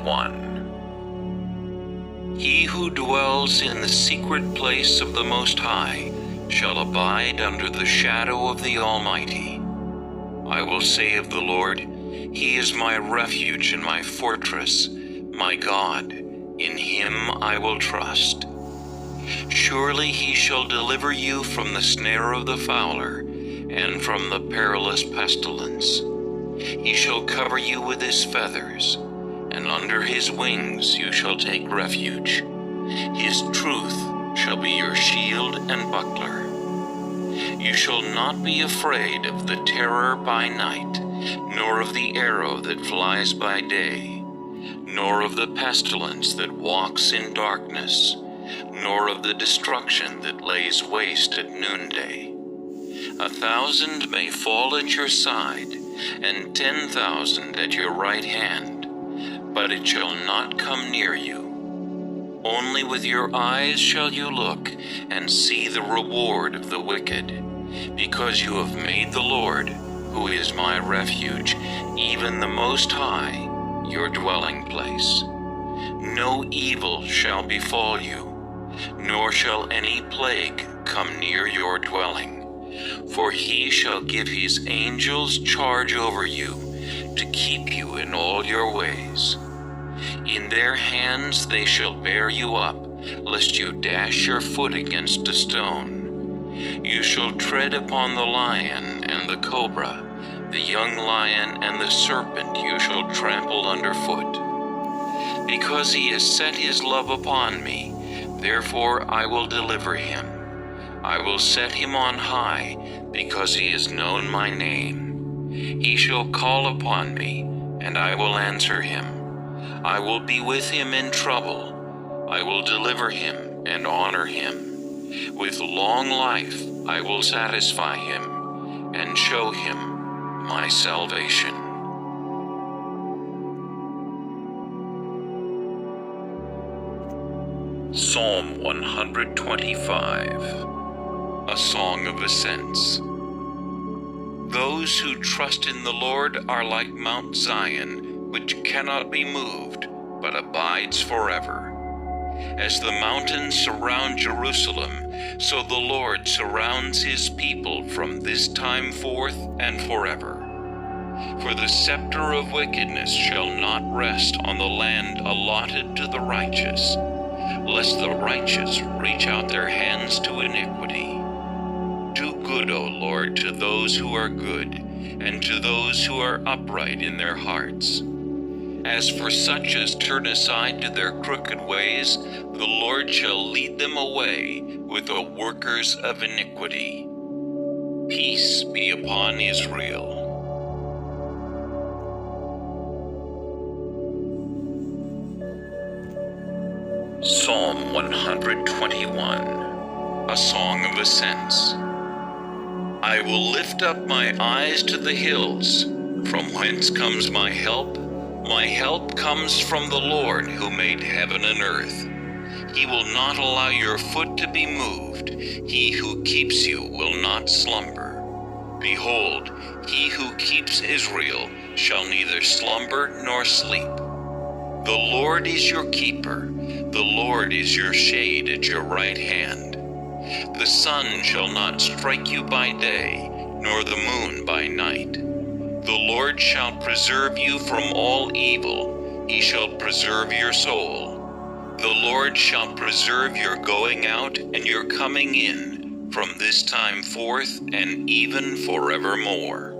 1. He who dwells in the secret place of the Most High shall abide under the shadow of the Almighty. I will say of the Lord, He is my refuge and my fortress, my God, in Him I will trust. Surely He shall deliver you from the snare of the fowler and from the perilous pestilence. He shall cover you with His feathers, and under His wings you shall take refuge. His truth shall be your shield and buckler. You shall not be afraid of the terror by night, nor of the arrow that flies by day, nor of the pestilence that walks in darkness, nor of the destruction that lays waste at noonday. 1,000 may fall at your side, and 10,000 at your right hand, but it shall not come near you. Only with your eyes shall you look and see the reward of the wicked, because you have made the Lord, who is my refuge, even the Most High, your dwelling place. No evil shall befall you, nor shall any plague come near your dwelling. For He shall give His angels charge over you, to keep you in all your ways. In their hands they shall bear you up, lest you dash your foot against a stone. You shall tread upon the lion and the cobra, the young lion and the serpent you shall trample underfoot. Because He has set His love upon me, therefore I will deliver Him. I will set Him on high, because He has known my name. He shall call upon me, and I will answer him. I will be with him in trouble. I will deliver him and honor him. With long life I will satisfy him and show him my salvation. Psalm 125, a song of ascents. Those who trust in the Lord are like Mount Zion, which cannot be moved, but abides forever. As the mountains surround Jerusalem, so the Lord surrounds his people from this time forth and forever. For the scepter of wickedness shall not rest on the land allotted to the righteous, lest the righteous reach out their hands to iniquity. Do good, O Lord, to those who are good, and to those who are upright in their hearts. As for such as turn aside to their crooked ways, the Lord shall lead them away with the workers of iniquity. Peace be upon Israel. Psalm 121, a song of ascents. I will lift up my eyes to the hills. From whence comes my help? My help comes from the Lord who made heaven and earth. He will not allow your foot to be moved. He who keeps you will not slumber. Behold, he who keeps Israel shall neither slumber nor sleep. The Lord is your keeper. The Lord is your shade at your right hand. The sun shall not strike you by day, nor the moon by night. The Lord shall preserve you from all evil. He shall preserve your soul. The Lord shall preserve your going out and your coming in, from this time forth and even forevermore.